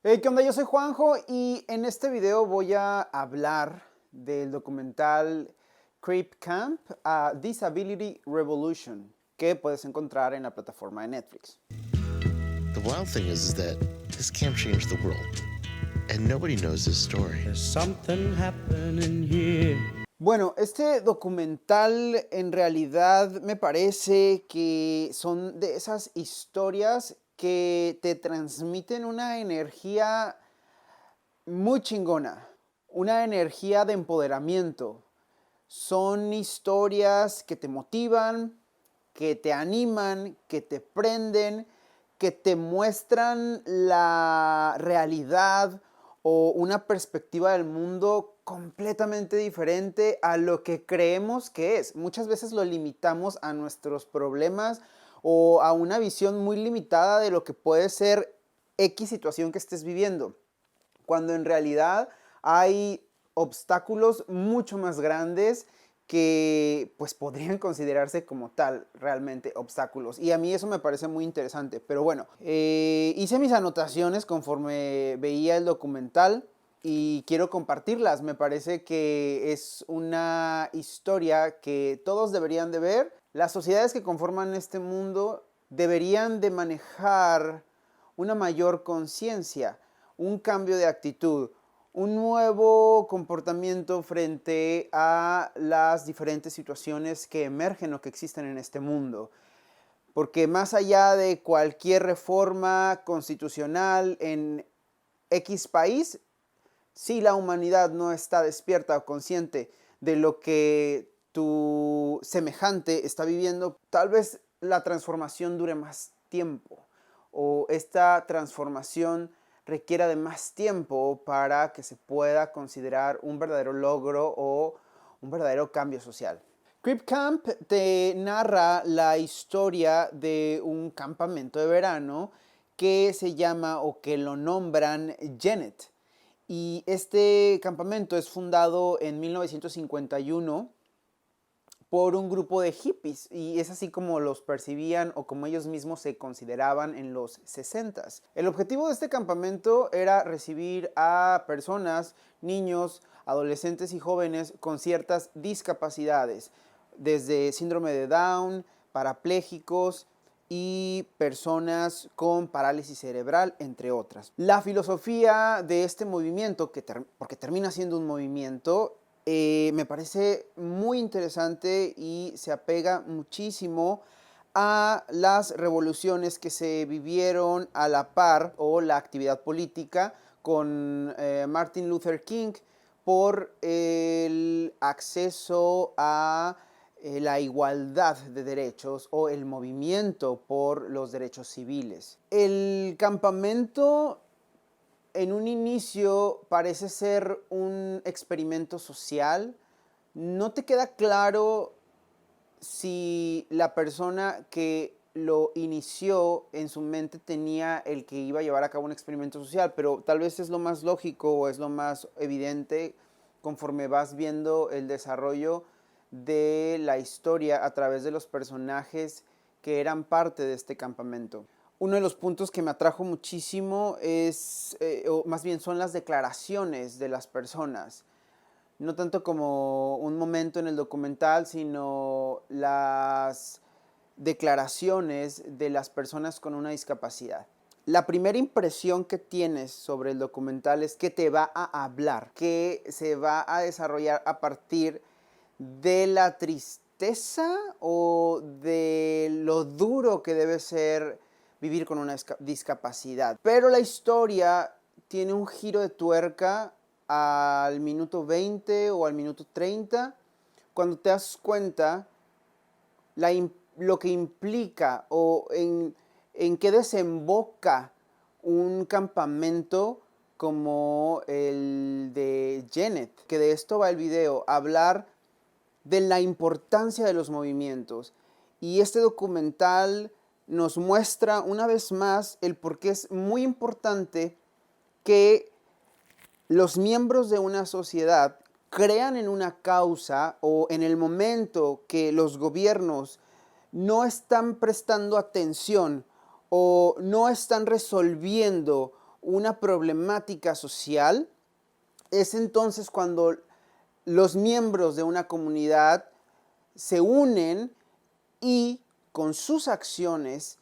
Hey, ¿qué onda? Yo soy Juanjo y en este video voy a hablar del documental Creep Camp, a Disability Revolution, que puedes encontrar en la plataforma de Netflix. The wild thing is that this camp changed the world, and nobody knows this story. There's something happening here. Bueno, este documental en realidad me parece que son de esas historias que te transmiten una energía muy chingona, una energía de empoderamiento. Son historias que te motivan, que te animan, que te prenden, que te muestran la realidad o una perspectiva del mundo completamente diferente a lo que creemos que es. Muchas veces lo limitamos a nuestros problemas o a una visión muy limitada de lo que puede ser X situación que estés viviendo, cuando en realidad hay obstáculos mucho más grandes que pues podrían considerarse como tal realmente obstáculos, y a mí eso me parece muy interesante. Pero bueno, hice mis anotaciones conforme veía el documental y quiero compartirlas. Me parece que es una historia que todos deberían de ver. Las sociedades que conforman este mundo deberían de manejar una mayor conciencia, un cambio de actitud, un nuevo comportamiento frente a las diferentes situaciones que emergen o que existen en este mundo. Porque más allá de cualquier reforma constitucional en X país, si la humanidad no está despierta o consciente de lo que tu semejante está viviendo, tal vez la transformación dure más tiempo, o esta transformación requiera de más tiempo para que se pueda considerar un verdadero logro o un verdadero cambio social. Crip Camp te narra la historia de un campamento de verano que se llama, o que lo nombran, Genet. Y este campamento es fundado en 1951 por un grupo de hippies, y es así como los percibían o como ellos mismos se consideraban en los 60s. El objetivo de este campamento era recibir a personas, niños, adolescentes y jóvenes con ciertas discapacidades, desde síndrome de Down, parapléjicos y personas con parálisis cerebral, entre otras. La filosofía de este movimiento, porque termina siendo un movimiento, me parece muy interesante y se apega muchísimo a las revoluciones que se vivieron a la par, o la actividad política con Martin Luther King, por el acceso a la igualdad de derechos, o el movimiento por los derechos civiles. El campamento en un inicio parece ser un experimento social. No te queda claro si la persona que lo inició en su mente tenía el que iba a llevar a cabo un experimento social, pero tal vez es lo más lógico o es lo más evidente conforme vas viendo el desarrollo de la historia a través de los personajes que eran parte de este campamento. Uno de los puntos que me atrajo muchísimo es, o más bien son las declaraciones de las personas. No tanto como un momento en el documental, sino las declaraciones de las personas con una discapacidad. La primera impresión que tienes sobre el documental es que te va a hablar, que se va a desarrollar a partir de la tristeza o de lo duro que debe ser vivir con una discapacidad. Pero la historia tiene un giro de tuerca al minuto 20 o al minuto 30, cuando te das cuenta lo que implica, o en qué desemboca un campamento como el de Genet. Que de esto va el video, hablar de la importancia de los movimientos. Y este documental nos muestra una vez más el por qué es muy importante que los miembros de una sociedad crean en una causa, o en el momento que los gobiernos no están prestando atención o no están resolviendo una problemática social, es entonces cuando los miembros de una comunidad se unen y con sus acciones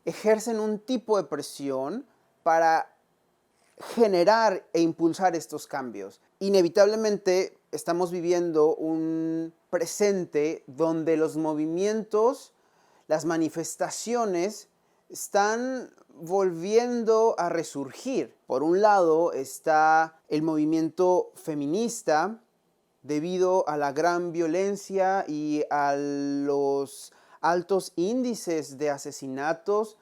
ejercen un tipo de presión para generar e impulsar estos cambios. Inevitablemente estamos viviendo un presente donde los movimientos, las manifestaciones están volviendo a resurgir. Por un lado está el movimiento feminista debido a la gran violencia y a los altos índices de asesinatos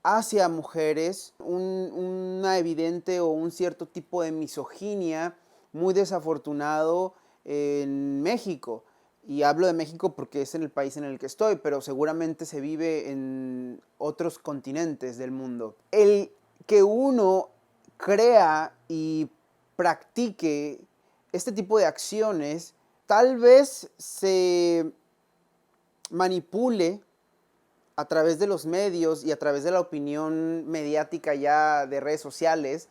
hacia mujeres, una evidente o un cierto tipo de misoginia muy desafortunado en México. Y hablo de México porque es en el país en el que estoy, pero seguramente se vive en otros continentes del mundo. El que uno crea y practique este tipo de acciones, tal vez se manipule a través de los medios y a través de la opinión mediática ya de redes sociales,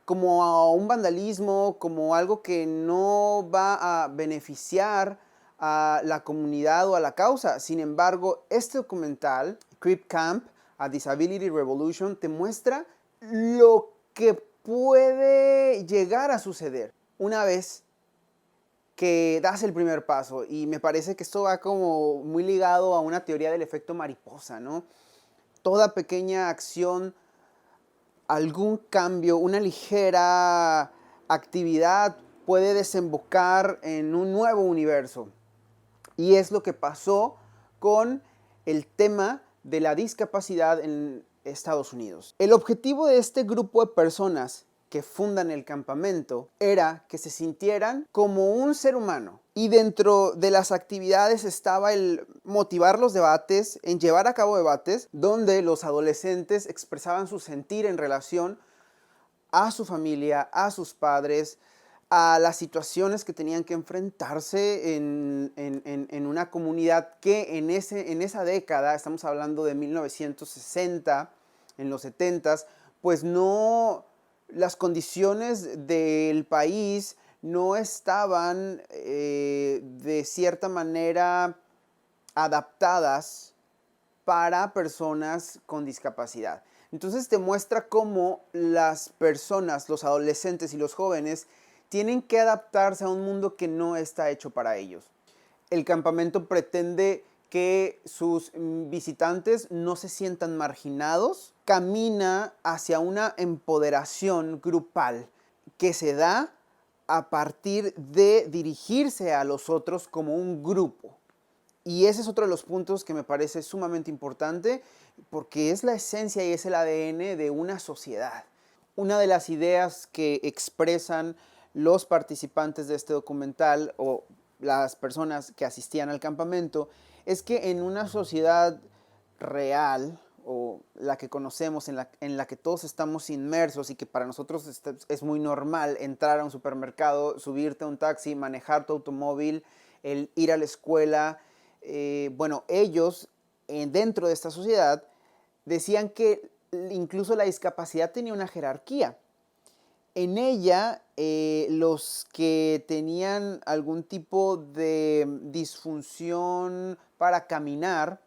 como a un vandalismo, como algo que no va a beneficiar a la comunidad o a la causa. Sin embargo, este documental, Crip Camp, A Disability Revolution, te muestra lo que puede llegar a suceder una vez que das el primer paso. Y me parece que esto va como muy ligado a una teoría del efecto mariposa, ¿no? Toda pequeña acción, algún cambio, una ligera actividad puede desembocar en un nuevo universo. Y es lo que pasó con el tema de la discapacidad en Estados Unidos. El objetivo de este grupo de personas que fundan el campamento era que se sintieran como un ser humano. Y dentro de las actividades estaba el motivar los debates, en llevar a cabo debates donde los adolescentes expresaban su sentir en relación a su familia, a sus padres, a las situaciones que tenían que enfrentarse en una comunidad que en esa década, estamos hablando de 1960, en los 70s, pues no, las condiciones del país no estaban de cierta manera adaptadas para personas con discapacidad. Entonces te muestra cómo las personas, los adolescentes y los jóvenes tienen que adaptarse a un mundo que no está hecho para ellos. El campamento pretende que sus visitantes no se sientan marginados, camina hacia una empoderación grupal que se da a partir de dirigirse a los otros como un grupo. Y ese es otro de los puntos que me parece sumamente importante porque es la esencia y es el ADN de una sociedad. Una de las ideas que expresan los participantes de este documental o las personas que asistían al campamento es que en una sociedad real o la que conocemos, en la que todos estamos inmersos y que para nosotros es muy normal entrar a un supermercado, subirte a un taxi, manejar tu automóvil, el ir a la escuela. Bueno, ellos dentro de esta sociedad decían que incluso la discapacidad tenía una jerarquía. En ella, los que tenían algún tipo de disfunción para caminar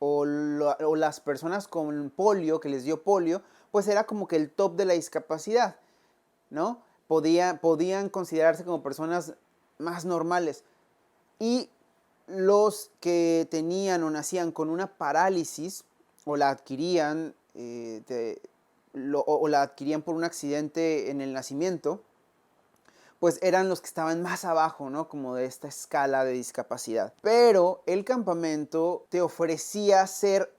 o las personas con polio, que les dio polio, pues era como que el top de la discapacidad, ¿no? Podían considerarse como personas más normales. Y los que tenían o nacían con una parálisis o la adquirían o la adquirían por un accidente en el nacimiento, pues eran los que estaban más abajo, ¿no? Como de esta escala de discapacidad. Pero el campamento te ofrecía ser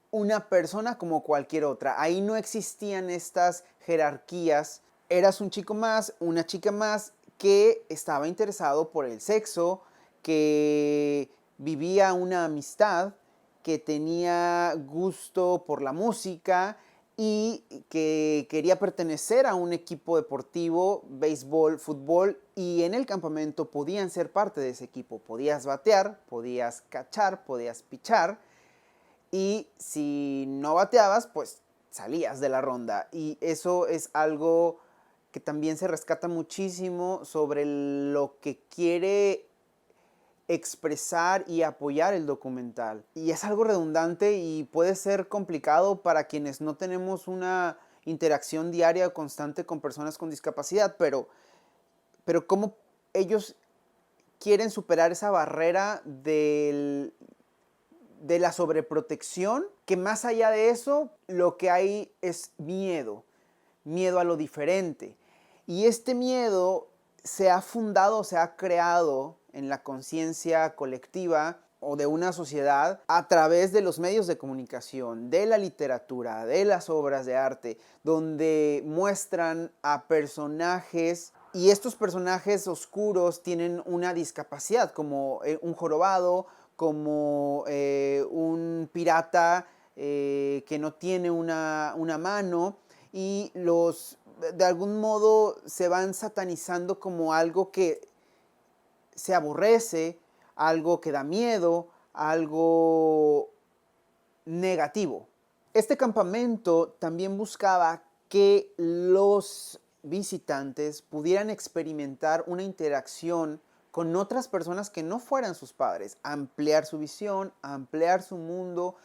una persona como cualquier otra. Ahí no existían estas jerarquías. Eras un chico más, una chica más que estaba interesado por el sexo, que vivía una amistad, que tenía gusto por la música y que quería pertenecer a un equipo deportivo, béisbol, fútbol, y en el campamento podían ser parte de ese equipo. Podías batear, podías cachar, podías pichar, y si no bateabas, pues salías de la ronda. Y eso es algo que también se rescata muchísimo sobre lo que quiere expresar y apoyar el documental. Y es algo redundante y puede ser complicado para quienes no tenemos una interacción diaria o constante con personas con discapacidad, pero cómo ellos quieren superar esa barrera de la sobreprotección, que más allá de eso, lo que hay es miedo a lo diferente. Y este miedo se ha fundado, se ha creado en la conciencia colectiva o de una sociedad a través de los medios de comunicación, de la literatura, de las obras de arte, donde muestran a personajes, y estos personajes oscuros tienen una discapacidad, como un jorobado, como un pirata que no tiene una mano, y de algún modo se van satanizando como algo que se aborrece, algo que da miedo, algo negativo. Este campamento también buscaba que los visitantes pudieran experimentar una interacción con otras personas que no fueran sus padres, ampliar su visión, ampliar su mundo,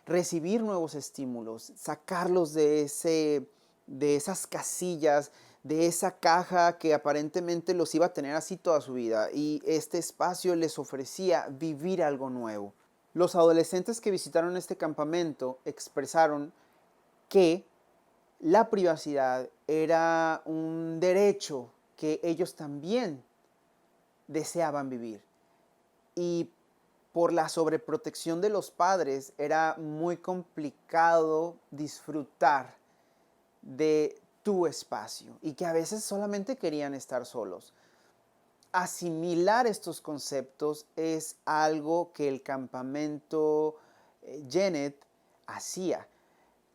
recibir nuevos estímulos, sacarlos de esas casillas, de esa caja que aparentemente los iba a tener así toda su vida, y este espacio les ofrecía vivir algo nuevo. Los adolescentes que visitaron este campamento expresaron que la privacidad era un derecho que ellos también deseaban vivir, y por la sobreprotección de los padres era muy complicado disfrutar de tu espacio, y que a veces solamente querían estar solos. Asimilar estos conceptos es algo que el campamento Genet hacía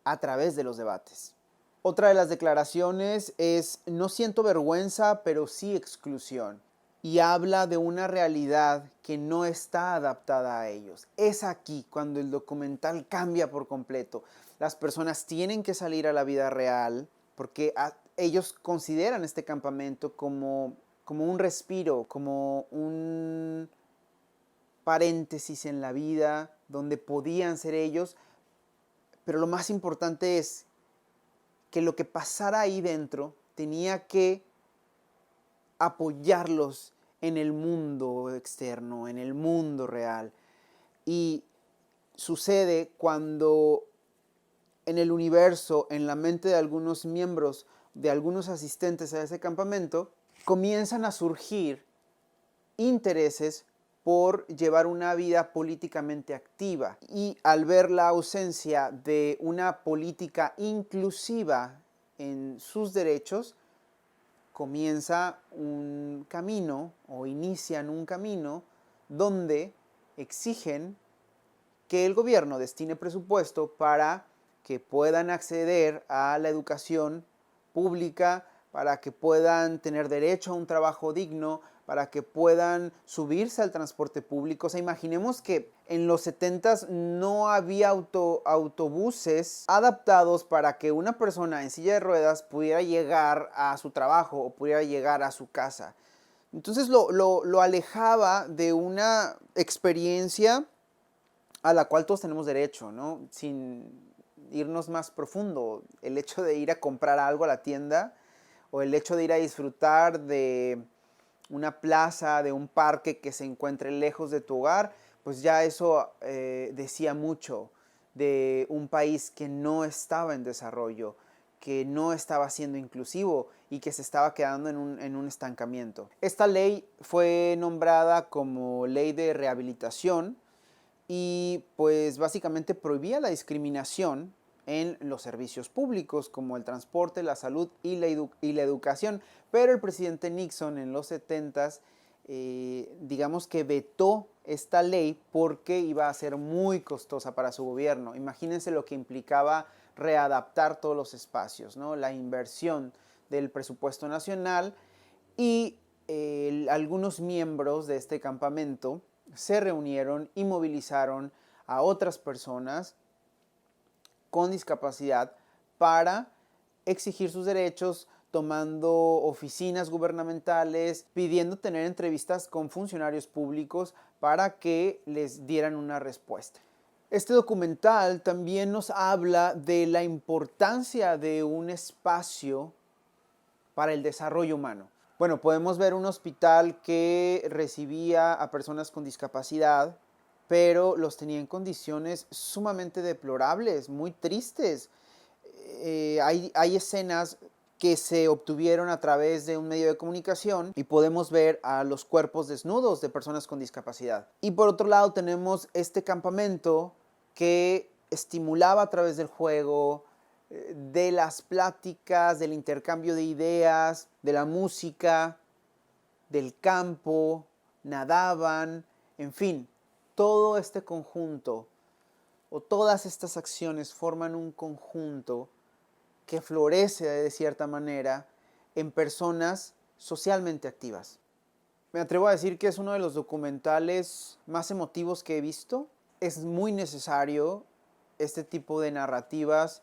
a través de los debates. Otra de las declaraciones es: no siento vergüenza, pero sí exclusión. Y habla de una realidad que no está adaptada a ellos. Es aquí cuando el documental cambia por completo. Las personas tienen que salir a la vida real porque ellos consideran este campamento como un respiro, como un paréntesis en la vida donde podían ser ellos. Pero lo más importante es que lo que pasara ahí dentro tenía que apoyarlos en el mundo externo, en el mundo real. Y sucede cuando en el universo, en la mente de algunos miembros, de algunos asistentes a ese campamento, comienzan a surgir intereses por llevar una vida políticamente activa. Y al ver la ausencia de una política inclusiva en sus derechos, comienza un camino o inician un camino donde exigen que el gobierno destine presupuesto para que puedan acceder a la educación pública, para que puedan tener derecho a un trabajo digno, para que puedan subirse al transporte público. O sea, imaginemos que en los 70s no había autobuses adaptados para que una persona en silla de ruedas pudiera llegar a su trabajo o pudiera llegar a su casa. Entonces lo alejaba de una experiencia a la cual todos tenemos derecho, ¿no? Sin irnos más profundo. El hecho de ir a comprar algo a la tienda, o el hecho de ir a disfrutar de una plaza, de un parque que se encuentre lejos de tu hogar, pues ya eso decía mucho de un país que no estaba en desarrollo, que no estaba siendo inclusivo y que se estaba quedando en un estancamiento. Esta ley fue nombrada como Ley de Rehabilitación y pues básicamente prohibía la discriminación en los servicios públicos como el transporte, la salud y la educación. Pero el presidente Nixon en los 70s, digamos que vetó esta ley porque iba a ser muy costosa para su gobierno. Imagínense lo que implicaba readaptar todos los espacios, ¿no? La inversión del presupuesto nacional, y algunos miembros de este campamento se reunieron y movilizaron a otras personas con discapacidad para exigir sus derechos, tomando oficinas gubernamentales, pidiendo tener entrevistas con funcionarios públicos para que les dieran una respuesta. Este documental también nos habla de la importancia de un espacio para el desarrollo humano. Bueno, podemos ver un hospital que recibía a personas con discapacidad, pero los tenía en condiciones sumamente deplorables, muy tristes. Hay escenas que se obtuvieron a través de un medio de comunicación y podemos ver a los cuerpos desnudos de personas con discapacidad. Y por otro lado tenemos este campamento que estimulaba a través del juego, de las pláticas, del intercambio de ideas, de la música, del campo, nadaban, en fin, todo este conjunto o todas estas acciones forman un conjunto que florece de cierta manera en personas socialmente activas. Me atrevo a decir que es uno de los documentales más emotivos que he visto. Es muy necesario este tipo de narrativas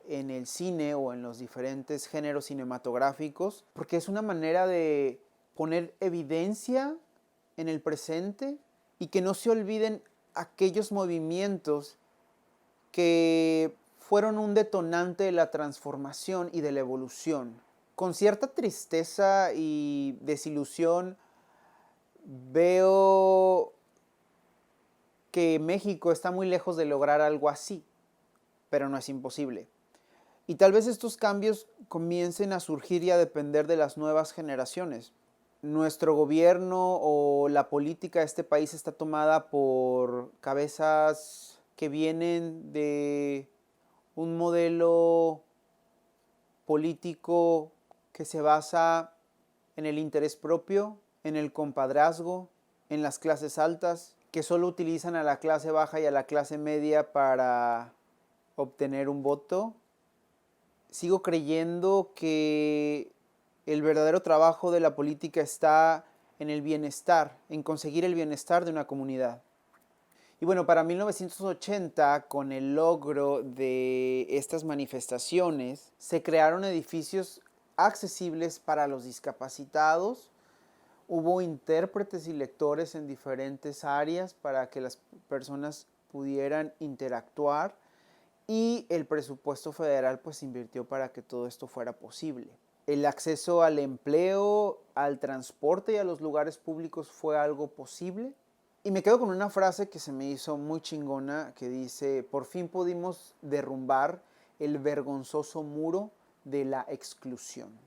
en el cine o en los diferentes géneros cinematográficos, porque es una manera de poner evidencia en el presente y que no se olviden aquellos movimientos que fueron un detonante de la transformación y de la evolución. Con cierta tristeza y desilusión veo que México está muy lejos de lograr algo así, pero no es imposible. Y tal vez estos cambios comiencen a surgir y a depender de las nuevas generaciones. Nuestro gobierno o la política de este país está tomada por cabezas que vienen de un modelo político que se basa en el interés propio, en el compadrazgo, en las clases altas, que solo utilizan a la clase baja y a la clase media para obtener un voto. Sigo creyendo que el verdadero trabajo de la política está en el bienestar, en conseguir el bienestar de una comunidad. Y bueno, para 1980, con el logro de estas manifestaciones, se crearon edificios accesibles para los discapacitados. Hubo intérpretes y lectores en diferentes áreas para que las personas pudieran interactuar. Y el presupuesto federal pues invirtió para que todo esto fuera posible. El acceso al empleo, al transporte y a los lugares públicos fue algo posible. Y me quedo con una frase que se me hizo muy chingona que dice: por fin pudimos derrumbar el vergonzoso muro de la exclusión.